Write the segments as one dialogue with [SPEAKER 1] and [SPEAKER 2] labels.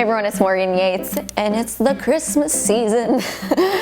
[SPEAKER 1] Hey everyone, it's Morgan Yates, and it's the Christmas season.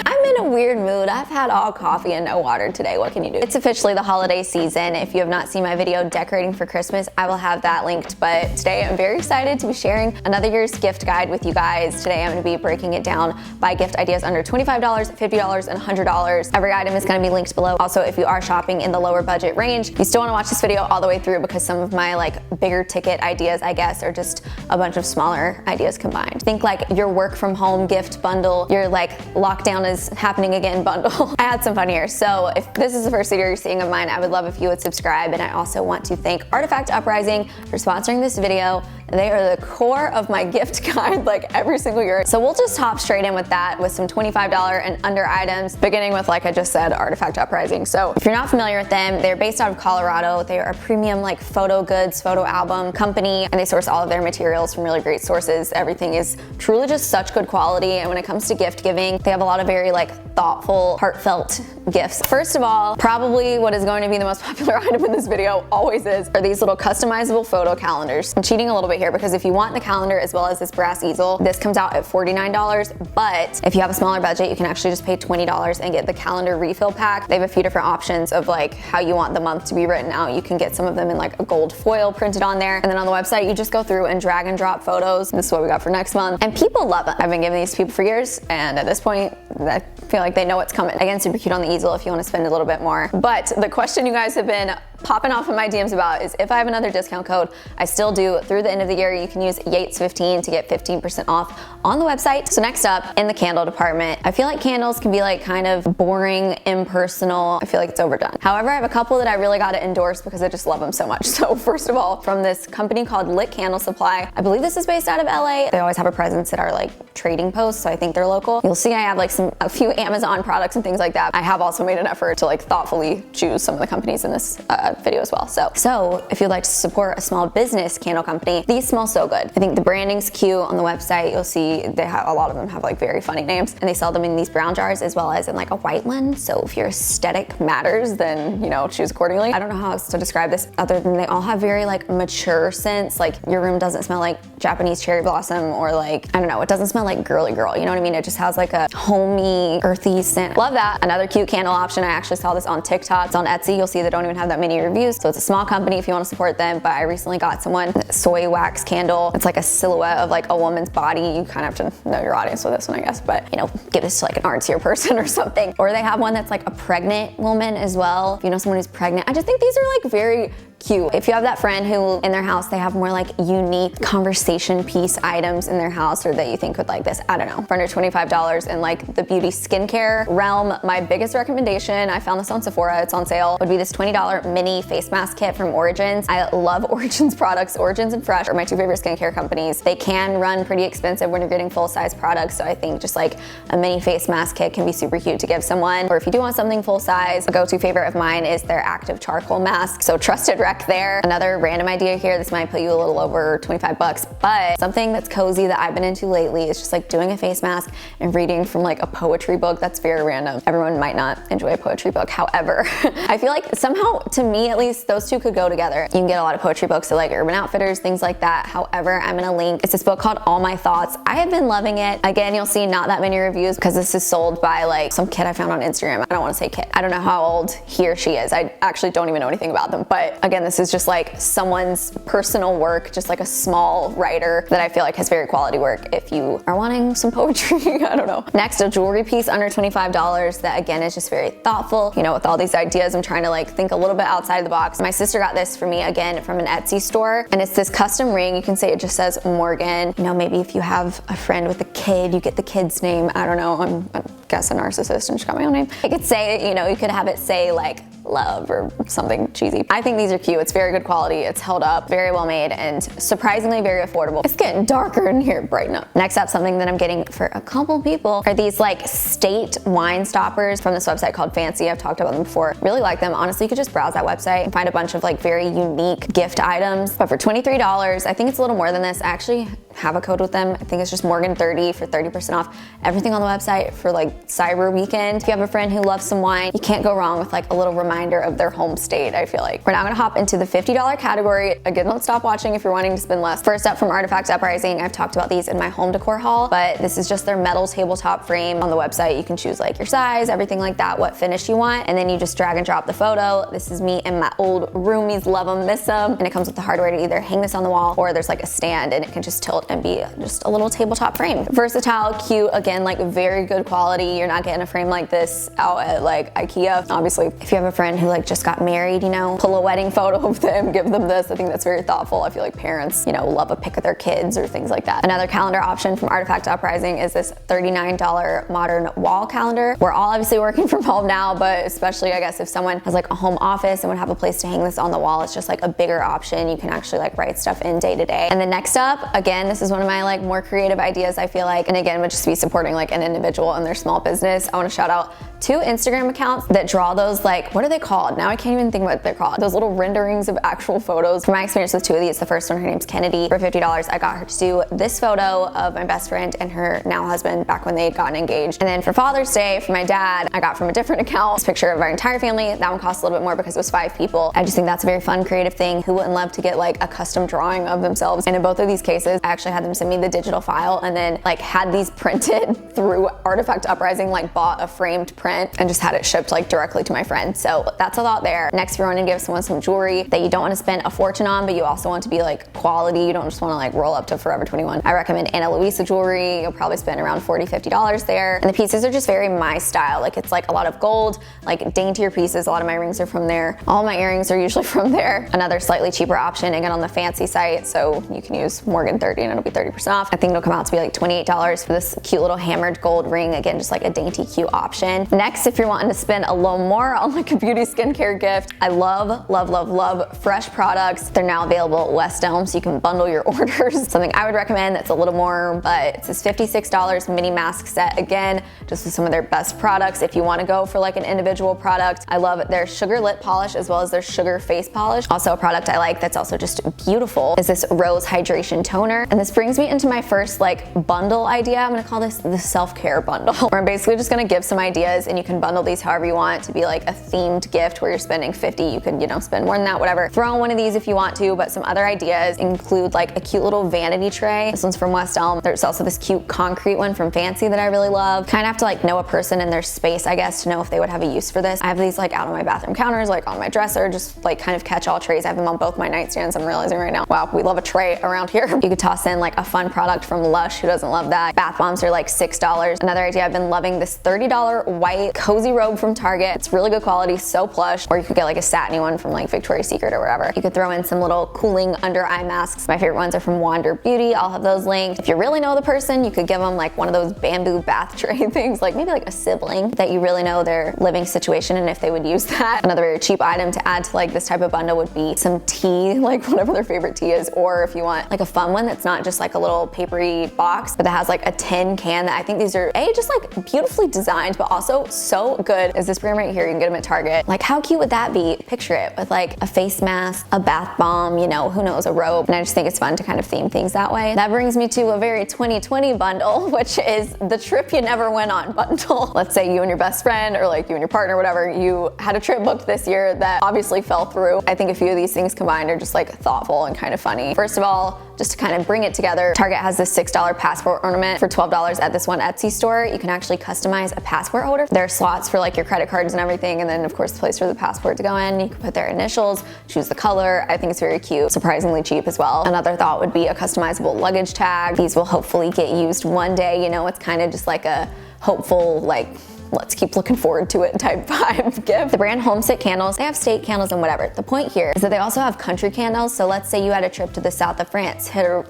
[SPEAKER 1] I'm in a weird mood. I've had all coffee and no water today. What can you do? It's officially the holiday season. If you have not seen my video decorating for Christmas, I will have that linked. But today I'm very excited to be sharing another year's gift guide with you guys. Today I'm going to be breaking it down by gift ideas under $25, $50, and $100. Every item is going to be linked below. Also, if you are shopping in the lower budget range, you still want to watch this video all the way through because some of my bigger ticket ideas, I guess, are just a bunch of smaller ideas combined. Think like your work from home gift bundle, your lockdown is happening again bundle. I had some fun here. So if this is the first video you're seeing of mine, I would love if you would subscribe. And I also want to thank Artifact Uprising for sponsoring this video. They are the core of my gift guide every single year. So we'll just hop straight in with that with some $25 and under items, beginning with, like I just said, Artifact Uprising. So if you're not familiar with them, they're based out of Colorado. They are a premium photo goods, photo album company, and they source all of their materials from really great sources. Everything is truly just such good quality. And when it comes to gift giving, they have a lot of very thoughtful, heartfelt gifts. First of all, probably what is going to be the most popular item in this video always are these little customizable photo calendars. I'm cheating a little bit here because if you want the calendar as well as this brass easel, this comes out at $49, but if you have a smaller budget, you can actually just pay $20 and get the calendar refill pack. They have a few different options of how you want the month to be written out. You can get some of them in a gold foil printed on there, and then on the website, you just go through and drag and drop photos. This is what we got for next month, and people love it. I've been giving these to people for years, and at this point, I feel like they know what's coming. Again, super cute on the easel if you want to spend a little bit more. But the question you guys have been popping off in my DMs about is if I have another discount code. I still do. Through the end of the year, you can use Yates15 to get 15% off on the website. So next up, in the candle department, I feel like candles can be kind of boring, impersonal. I feel like it's overdone. However, I have a couple that I really got to endorse because I just love them so much. So first of all, from this company called Lit Candle Supply, I believe this is based out of LA. They always have a presence at our trading posts, so I think they're local. You'll see I have a few Amazon products and things like that. I have also made an effort to thoughtfully choose some of the companies in this video as well. So if you'd like to support a small business candle company, these smell so good. I think the branding's cute. On the website, you'll see they have a lot of them have very funny names, and they sell them in these brown jars as well as in a white one. So if your aesthetic matters, then choose accordingly. I don't know how else to describe this other than they all have very mature scents. Your room doesn't smell like Japanese cherry blossom or I don't know, it doesn't smell like girly girl. You know what I mean? It just has a homey, earthy scent. Love that. Another cute candle option. I actually saw this on TikTok. It's on Etsy. You'll see they don't even have that many reviews. So it's a small company if you want to support them, but I recently got someone soy wax candle. It's a silhouette of a woman's body. You kind of have to know your audience with this one, I guess, but give this to an artsier person or something. Or they have one that's a pregnant woman as well. If you know someone who's pregnant, I just think these are very cute. If you have that friend who in their house they have more unique conversation piece items in their house or that you think would like this, I don't know, for under $25 in the beauty skincare realm, my biggest recommendation, I found this on Sephora, it's on sale, would be this $20 mini face mask kit from Origins. I love Origins products. Origins and Fresh are my two favorite skincare companies. They can run pretty expensive when you're getting full-size products, so I think just a mini face mask kit can be super cute to give someone. Or if you do want something full-size, a go-to favorite of mine is their active charcoal mask, so trusted there. Another random idea here, this might put you a little over $25, but something that's cozy that I've been into lately is just doing a face mask and reading from a poetry book. That's very random. Everyone might not enjoy a poetry book. However, I feel somehow, to me at least, those two could go together. You can get a lot of poetry books at Urban Outfitters, things like that. However, I'm gonna link, it's this book called All My Thoughts. I have been loving it. Again, you'll see not that many reviews because this is sold by some kid I found on Instagram. I don't want to say kid. I don't know how old he or she is. I actually don't even know anything about them, but again, this is just someone's personal work, just a small writer that I feel has very quality work if you are wanting some poetry. I don't know. Next, a jewelry piece under $25 that again is just very thoughtful. With all these ideas, I'm trying to think a little bit outside the box. My sister got this for me again from an Etsy store, and it's this custom ring. You can say it just says Morgan. Maybe if you have a friend with a kid, you get the kid's name. I don't know. I'm I guess a narcissist and just got my own name. I could say, you could have it say love or something cheesy. I think these are cute. It's very good quality. It's held up, very well made, and surprisingly very affordable. It's getting darker in here. Brighten up. Next up, something that I'm getting for a couple people are these state wine stoppers from this website called Fancy. I've talked about them before. Really like them. Honestly, you could just browse that website and find a bunch of very unique gift items. But for $23, I think it's a little more than this. I actually have a code with them. I think it's just Morgan30 for 30% off everything on the website for Cyber Weekend. If you have a friend who loves some wine, you can't go wrong with a little reminder reminder of their home state, I feel like. We're now gonna hop into the $50 category. Again, don't stop watching if you're wanting to spend less. First up from Artifact Uprising, I've talked about these in my home decor haul, but this is just their metal tabletop frame. On the website, you can choose like your size, everything like that, what finish you want, and then you just drag and drop the photo. This is me and my old roomies, love them, miss them, and it comes with the hardware to either hang this on the wall or there's like a stand and it can just tilt and be just a little tabletop frame. Versatile, cute, again, like very good quality. You're not getting a frame like this out at like IKEA. Obviously, if you have a friend who like just got married, you know, pull a wedding photo of them, give them this. I think that's very thoughtful. I feel like parents, you know, love a pic of their kids or things like that. Another calendar option from Artifact Uprising is this $39 modern wall calendar. We're all obviously working from home now, but especially I guess if someone has like a home office and would have a place to hang this on the wall, it's just like a bigger option. You can actually like write stuff in day to day. And then next up, again, this is one of my like more creative ideas, I feel like, and again, would just be supporting like an individual and their small business. I want to shout out 2 Instagram accounts that draw those, like, what are they called? Now I can't even think what they're called. Those little renderings of actual photos. From my experience with 2 of these, the first one, her name's Kennedy. For $50, I got her to do this photo of my best friend and her now husband back when they had gotten engaged. And then for Father's Day, for my dad, I got from a different account this picture of our entire family. That one cost a little bit more because it was 5 people. I just think that's a very fun, creative thing. Who wouldn't love to get like a custom drawing of themselves? And in both of these cases, I actually had them send me the digital file and then like had these printed through Artifact Uprising, like bought a framed print and just had it shipped like directly to my friend. So that's a lot there. Next, if you're wanting to give someone some jewelry that you don't want to spend a fortune on, but you also want to be like quality, you don't just want to like roll up to Forever 21. I recommend Ana Luisa jewelry. You'll probably spend around $40, $50 there. And the pieces are just very my style. Like it's like a lot of gold, like daintier pieces. A lot of my rings are from there. All my earrings are usually from there. Another slightly cheaper option, again on the fancy site. So you can use Morgan 30 and it'll be 30% off. I think it'll come out to be like $28 for this cute little hammered gold ring. Again, just like a dainty, cute option. Next, if you're wanting to spend a little more on like a beauty skincare gift, I love, love, love, love fresh products. They're now available at West Elm, so you can bundle your orders. Something I would recommend that's a little more, but it's this $56 mini mask set. Again, just with some of their best products. If you want to go for like an individual product, I love their sugar lip polish as well as their sugar face polish. Also a product I like that's also just beautiful is this rose hydration toner. And this brings me into my first like bundle idea. I'm gonna call this the self-care bundle, where I'm basically just gonna give some ideas and you can bundle these however you want to be like a themed gift where you're spending 50. You could, you know, spend more than that, whatever. Throw in one of these if you want to, but some other ideas include like a cute little vanity tray. This one's from West Elm. There's also this cute concrete one from Fancy that I really love. Kind of have to like know a person in their space, I guess, to know if they would have a use for this. I have these like out on my bathroom counters, like on my dresser, just like kind of catch-all trays. I have them on both my nightstands. I'm realizing right now, wow, we love a tray around here. You could toss in like a fun product from Lush. Who doesn't love that? Bath bombs are like $6. Another idea, I've been loving this $30 white cozy robe from Target. It's really good quality, so plush. Or you could get like a satiny one from like Victoria's Secret or whatever. You could throw in some little cooling under eye masks. My favorite ones are from Wander Beauty. I'll have those linked. If you really know the person, you could give them like one of those bamboo bath tray things, like maybe like a sibling that you really know their living situation and if they would use that. Another very cheap item to add to like this type of bundle would be some tea, like whatever their favorite tea is. Or if you want like a fun one that's not just like a little papery box, but that has like a tin can that I think these are just like beautifully designed, but also so good, is this brand right here. You can get them at Target. Like how cute would that be? Picture it with like a face mask, a bath bomb, you know, who knows, a robe. And I just think it's fun to kind of theme things that way. That brings me to a very 2020 bundle, which is the trip you never went on bundle. Let's say you and your best friend or like you and your partner, whatever, you had a trip booked this year that obviously fell through. I think a few of these things combined are just like thoughtful and kind of funny. First of all, just to kind of bring it together, Target has this $6 passport ornament for $12 at this one Etsy store. You can actually customize a passport holder. There are slots for like your credit cards and everything, and then of course the place for the passport to go in. You can put their initials, choose the color. I think it's very cute, surprisingly cheap as well. Another thought would be a customizable luggage tag. These will hopefully get used one day. You know, it's kind of just like a hopeful, like, let's keep looking forward to it type vibe gift. The brand Homesick Candles, they have state candles and whatever. The point here is that they also have country candles. So let's say you had a trip to the south of France, throw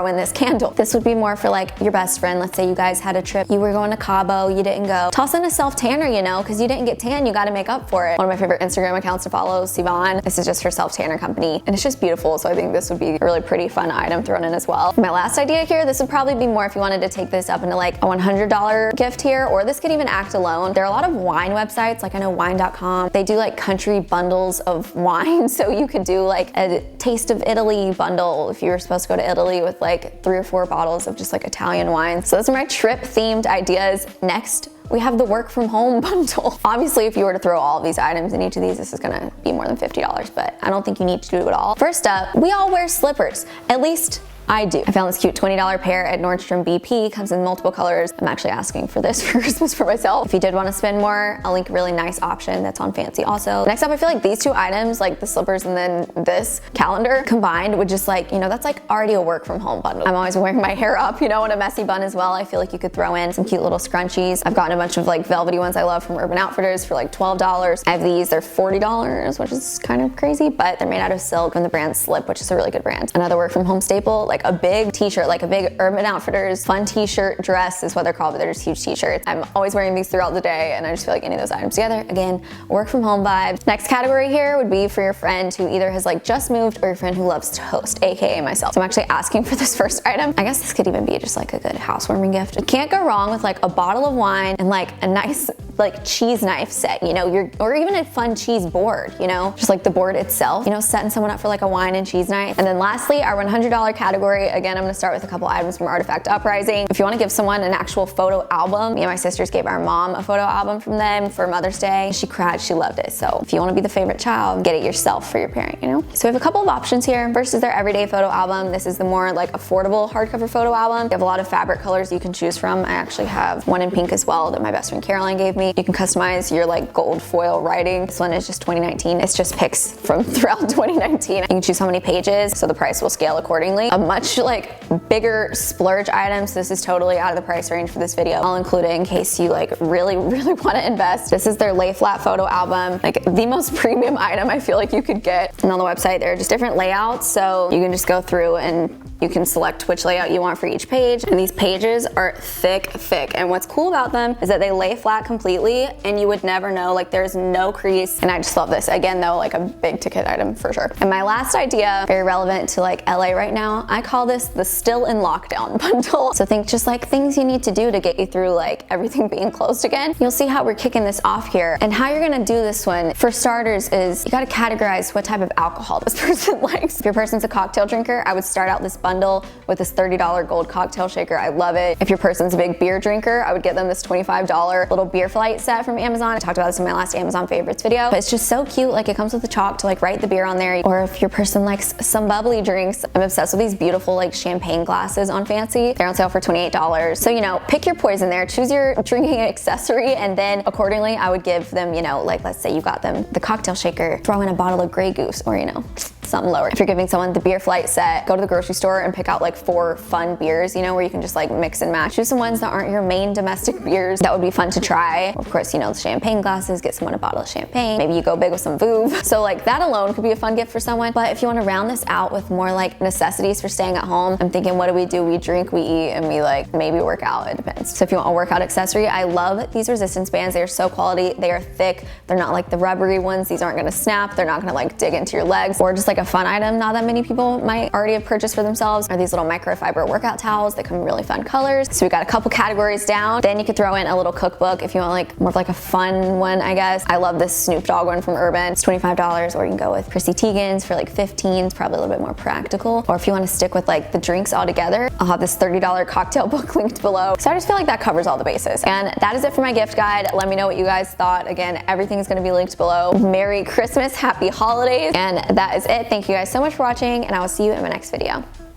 [SPEAKER 1] in this candle. This would be more for like your best friend. Let's say you guys had a trip, you were going to Cabo, you didn't go. Toss in a self tanner, you know, because you didn't get tan, you got to make up for it. One of my favorite Instagram accounts to follow, Sivan. This is just her self tanner company, and it's just beautiful. So I think this would be a really pretty fun item thrown in as well. My last idea here, this would probably be more if you wanted to take this up into like a $100 gift here, or this could even fact alone. There are a lot of wine websites, like I know wine.com. They do like country bundles of wine. So you could do like a taste of Italy bundle if you were supposed to go to Italy with like 3 or 4 bottles of just like Italian wine. So those are my trip themed ideas. Next, we have the work from home bundle. Obviously, if you were to throw all of these items in each of these, this is gonna be more than $50, but I don't think you need to do it all. First up, we all wear slippers. At least I do. I found this cute $20 pair at Nordstrom BP. Comes in multiple colors. I'm actually asking for this for Christmas for myself. If you did want to spend more, I'll link a really nice option that's on Fancy also. Next up, I feel like these 2 items, like the slippers and then this calendar combined would just like, you know, that's like already a work from home bundle. I'm always wearing my hair up, you know, in a messy bun as well. I feel like you could throw in some cute little scrunchies. I've gotten a bunch of like velvety ones I love from Urban Outfitters for like $12. I have these, they're $40, which is kind of crazy, but they're made out of silk from the brand Slip, which is a really good brand. Another work from home staple, like a big t-shirt, like a big Urban Outfitters fun t-shirt dress is what they're called, but they're just huge t-shirts. I'm always wearing these throughout the day, and I just feel like any of those items together, again, work from home vibes. Next category here would be for your friend who either has like just moved or your friend who loves to host, aka myself. So I'm actually asking for this first item. I guess this could even be just like a good housewarming gift. You can't go wrong with like a bottle of wine and like a nice like cheese knife set, you know, or even a fun cheese board, you know, just like the board itself, you know, setting someone up for like a wine and cheese night. And then lastly, our $100 category. Again, I'm gonna start with a couple items from Artifact Uprising. If you wanna give someone an actual photo album, me and my sisters gave our mom a photo album from them for Mother's Day. She cried, she loved it. So if you wanna be the favorite child, get it yourself for your parent, you know? So we have a couple of options here. First is their everyday photo album. This is the more like affordable hardcover photo album. They have a lot of fabric colors you can choose from. I actually have one in pink as well that my best friend Caroline gave me. You can customize your like gold foil writing. This one is just 2019. It's just pics from throughout 2019. You can choose how many pages, so the price will scale accordingly. A much like bigger splurge item, so this is totally out of the price range for this video. I'll include it in case you like really want to invest. This is their lay flat photo album, like the most premium item I feel like you could get. And on the website, there are just different layouts, so you can just go through and you can select which layout you want for each page. And these pages are thick. And what's cool about them is that they lay flat completely and you would never know, like there's no crease. And I just love this. Again though, like a big ticket item for sure. And my last idea, very relevant to like LA right now, I call this the still in lockdown bundle. So think just like things you need to do to get you through like everything being closed again. You'll see how we're kicking this off here. And how you're gonna do this one, for starters, is you gotta categorize what type of alcohol this person likes. If your person's a cocktail drinker, I would start out this bundle with this $30 gold cocktail shaker. I love it. If your person's a big beer drinker, I would get them this $25 little beer flight set from Amazon. I talked about this in my last Amazon favorites video, but it's just so cute. Like it comes with a chalk to like write the beer on there. Or if your person likes some bubbly drinks, I'm obsessed with these beautiful like champagne glasses on Fancy. They're on sale for $28. So, you know, pick your poison there, choose your drinking accessory, and then accordingly, I would give them, you know, like let's say you got them the cocktail shaker, throw in a bottle of Grey Goose, or you know, something lower. If you're giving someone the beer flight set, go to the grocery store and pick out like 4 fun beers, you know, where you can just like mix and match. Choose some ones that aren't your main domestic beers. That would be fun to try. Of course, you know, the champagne glasses, get someone a bottle of champagne. Maybe you go big with some Vouv. So like that alone could be a fun gift for someone. But if you want to round this out with more like necessities for staying at home, I'm thinking, what do? We drink, we eat, and we like maybe work out. It depends. So if you want a workout accessory, I love these resistance bands. They are so quality. They are thick. They're not like the rubbery ones. These aren't going to snap. They're not going to like dig into your legs. Or just like a fun item not that many people might already have purchased for themselves are these little microfiber workout towels. They come in really fun colors. So we got a couple categories down. Then you could throw in a little cookbook if you want like more of like a fun one, I guess. I love this Snoop Dogg one from Urban. It's $25, or you can go with Chrissy Teigen's for like $15. It's probably a little bit more practical. Or if you want to stick with like the drinks all together, I'll have this $30 cocktail book linked below. So I just feel like that covers all the bases. And that is it for my gift guide. Let me know what you guys thought. Again, everything is going to be linked below. Merry Christmas, happy holidays. And that is it. Thank you guys so much for watching, and I will see you in my next video.